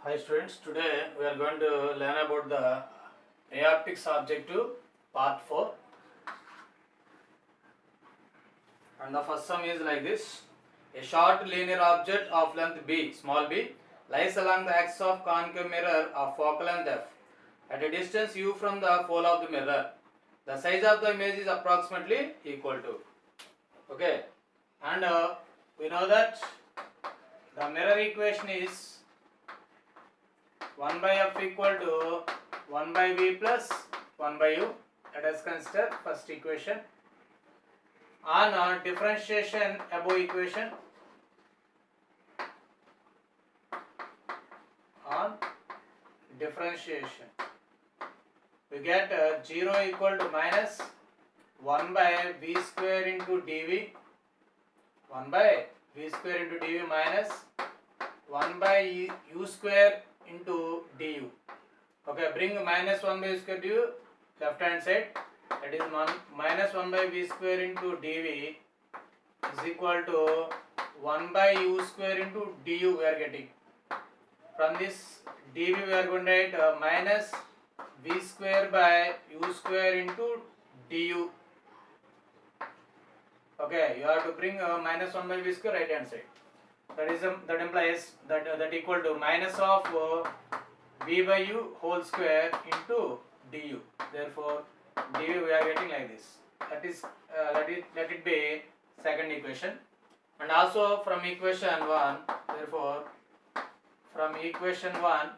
Hi students, today we are going to learn about the aoptics objective part 4, and the first sum is like this. A short linear object of length b, small b, lies along the axis of concave mirror of focal length f at a distance u from the pole of the mirror. The size of the image is approximately equal to. Okay, and we know that the mirror equation is 1 by f equal to 1 by v plus 1 by u. Let us consider first equation. On differentiation above equation, on differentiation, we get 0 equal to minus 1 by v square into dv, 1 by v square into dv minus 1 by u square into du. Okay, bring minus 1 by u square du left hand side, that is minus 1 by v square into dv is equal to 1 by u square into du we are getting. From this dv we are going to write minus v square by u square into du. Okay, you have to bring minus 1 by v square right hand side. That implies that equal to minus of v by u whole square into du. Therefore, du we are getting like this. Let it be second equation. And also from equation 1, therefore from equation 1,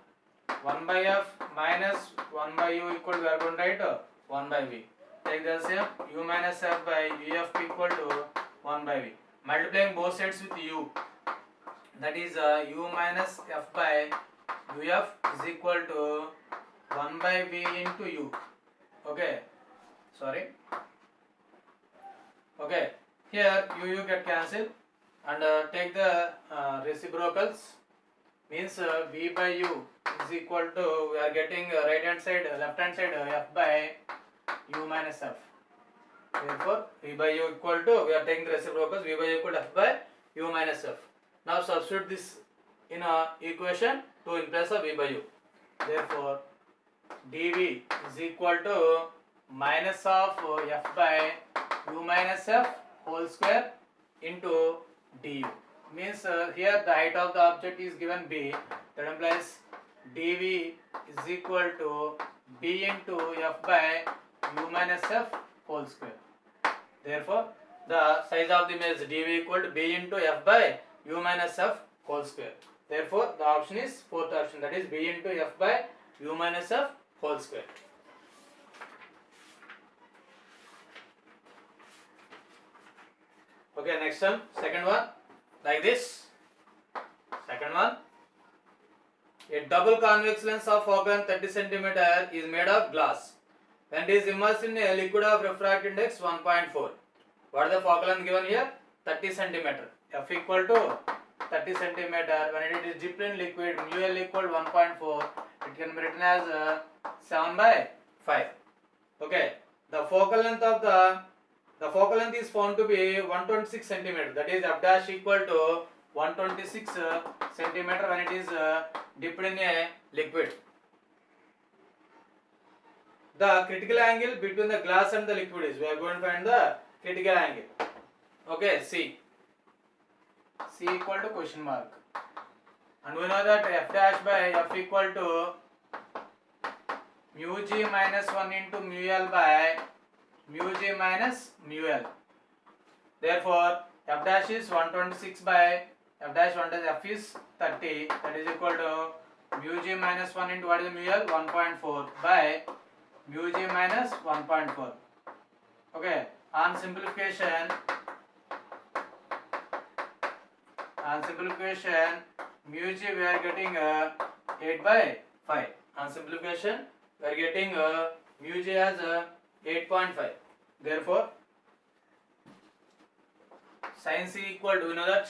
1 by f minus 1 by u equal to, we are going to write 1 by v. Take the same, u minus f by uf equal to 1 by v. Multiplying both sides with u, that is u minus f by uf is equal to 1 by v into u. Okay, sorry. Okay, here u get cancelled and take the reciprocals, means v by u is equal to, we are getting right hand side, left hand side f by u minus f. Therefore, v by u equal to, we are taking the reciprocals, v by u equal to f by u minus f. Now substitute this in equation 2 in place of v by u. Therefore, dv is equal to minus of f by u minus f whole square into du. Means here the height of the object is given b, that implies dv is equal to b into f by u minus f whole square. Therefore, the size of the image dv equal to b into f by u minus f whole square. Therefore, the option is fourth option, that is b into f by u minus f whole square. Okay, next one, second one, like this. Second one, a double convex lens of focal length 30 cm is made of glass and is immersed in a liquid of refractive index 1.4. What is the focal length given here? 30 cm. F equal to 30 cm. When it is dipped in liquid, mu L equal 1.4. It can be written as 7 by 5. Okay. The focal length is found to be 126 cm. That is f dash equal to 126 cm when it is dipped in a liquid. The critical angle between the glass and the liquid is, we are going to find the critical angle. Okay, C equal to question mark. And we know that f dash by f equal to mu g minus 1 into mu L by mu g minus mu L. Therefore, f dash is 126 by f dash 1 dash f is 30, that is equal to mu g minus 1 into what is mu L? 1.4 by mu g minus 1.4. Okay, on simplification mu g we are getting 8 by 5. On simplification we are getting mu g as 8.5. Therefore, sin c equal to, we know that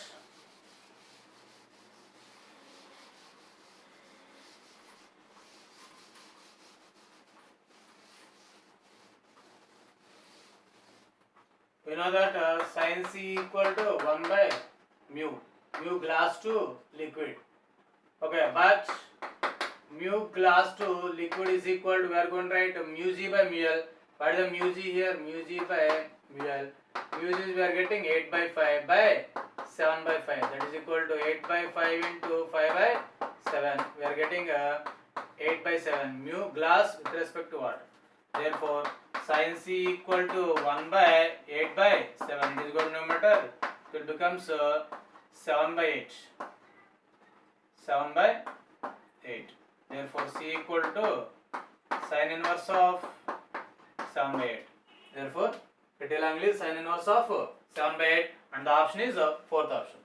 sin c equal to 1 by mu glass to liquid. Okay, but mu glass to liquid is equal to, we are going to write mu g by mu l. What is the mu g here? Mu g by mu l. Mu g we are getting 8 by 5 by 7 by 5. That is equal to 8 by 5 into 5 by 7. We are getting 8 by 7. Mu glass with respect to water. Therefore, sin c equal to 1 by 8 by 7. It is going to numerator. So it becomes 7 by 8. 7 by 8. Therefore, c equal to sin inverse of 7 by 8. Therefore, pretty longly sin inverse of 7 by 8, and the option is fourth option.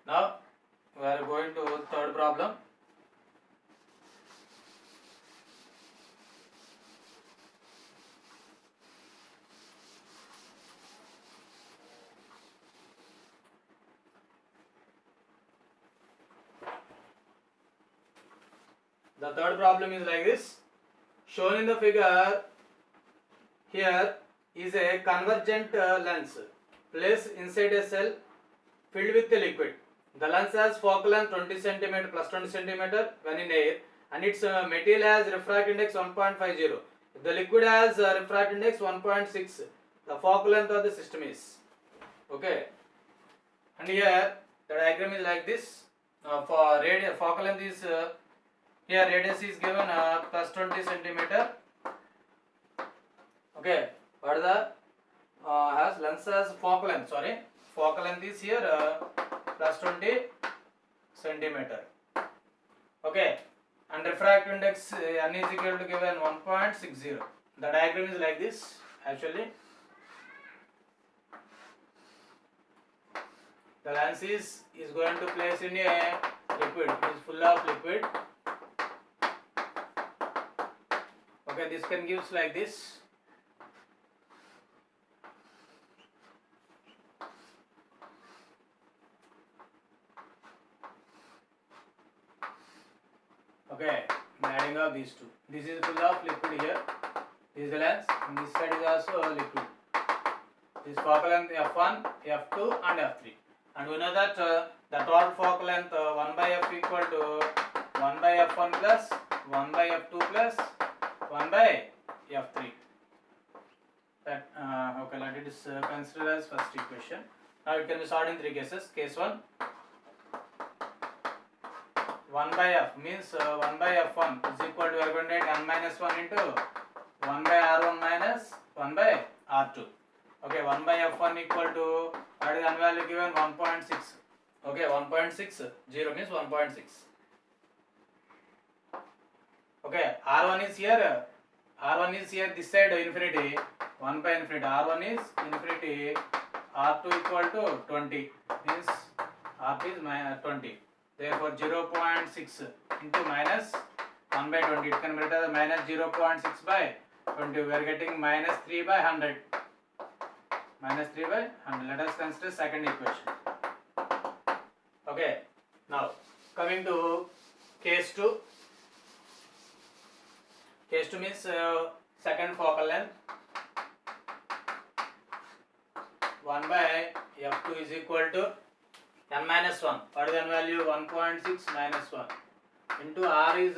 Now, we are going to third problem. The third problem is like this. Shown in the figure here is a convergent lens placed inside a cell filled with a liquid. The lens has focal length 20 cm plus 20 cm when in air, and its material has refractive index 1.50. If the liquid has refractive index 1.6, the focal length of the system is. Okay. And here the diagram is like this. For radius, focal length is here radius is given plus 20 centimeter. Okay, what is the has lens has focal length? Sorry, focal length is here plus 20 centimeter. Okay, and refractive index n is equal to given 1.60. The diagram is like this actually. The lens is going to place in a liquid. It is full of liquid. Okay, this can gives like this. Okay, adding up these two. This is full of liquid here. This is the lens, and this side is also liquid. This focal length f1, f2, and f3. And we know that the total focal length 1 by f equal to 1 by f1 plus 1 by f2 plus 1 by f3. That okay, let it is considered as first equation. Now it can be solved in three cases. Case 1. 1 by f means 1 by f1 is equal to, we are going to write n minus 1 into 1 by r1 minus 1 by r2. Okay, 1 by f1 equal to, what is n value given? 1.6. Okay, 1.6, 0 means 1.6. Okay, r1 is here. R1 is here, this side infinity, 1 by infinity. R1 is infinity, R2 equal to 20, means R2 is 20. Therefore, 0.6 into minus 1 by 20. It can be written as minus 0.6 by 20. We are getting minus 3 by 100. Minus 3 by 100. Let us consider second equation. Okay, now coming to case 2. Case 2 means second focal length 1 by f2 is equal to n minus 1. What is n value? 1.6 minus 1 into r is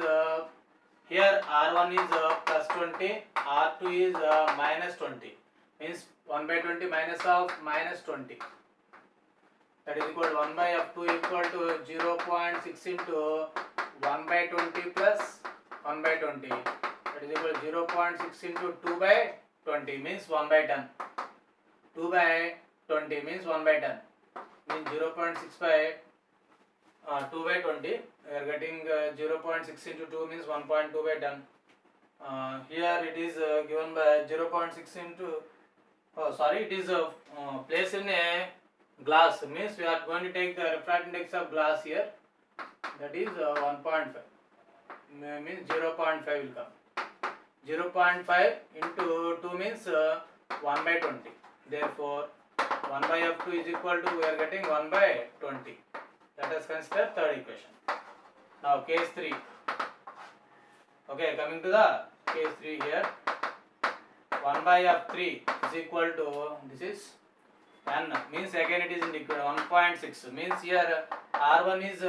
here r1 is plus 20, r2 is minus 20, means 1 by 20 minus of minus 20. That is equal to 1 by f2 equal to 0.6 into 1 by 20 plus 1 by 20. That is equal to 0.6 into 2 by 20 means 1 by 10. 2 by 20 means 1 by 10. Means 0.6 by 2 by 20. We are getting 0.6 into 2 means 1.2 by 10. Here it is given by 0.6 into, it is placed in a glass. Means we are going to take the refractive index of glass here. That is 1.5. Means 0.5 will come. 0.5 into 2 means 1 by 20. Therefore, 1 by f2 is equal to, we are getting 1 by 20. Let us consider third equation. Now case 3. Okay, coming to the case 3 here. 1 by f3 is equal to, this is n means again it is in equal 1.6 means here r1 is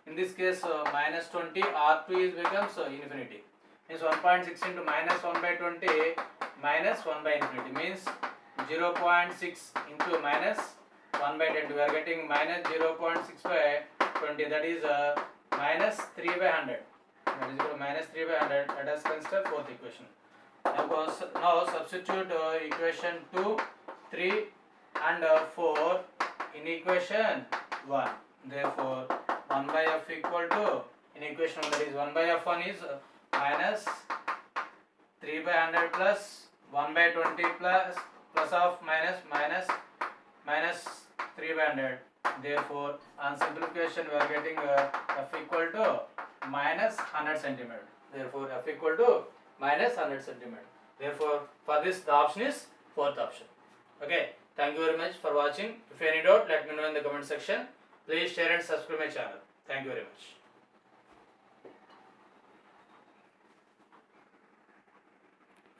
in this case minus 20, r2 is becomes infinity means 1.6 into minus 1 by 20 minus 1 by infinity means 0.6 into minus 1 by 20 we are getting minus 0.6 by 20 that is minus 3 by 100 that is equal to minus 3 by 100. Let us consider fourth equation. Now substitute equation 2, 3 and 4 in equation 1. Therefore 1 by f equal to in equation 1 that is 1 by f1 is minus 3 by 100 plus 1 by 20 plus of minus 3 by 100. Therefore on simplification we are getting f equal to minus 100 centimeter. Therefore f equal to minus 100 centimeter. Therefore for this the option is fourth option. Okay, thank you very much for watching. If any doubt, let me know in the comment section. Please share and subscribe my channel. Thank you very much.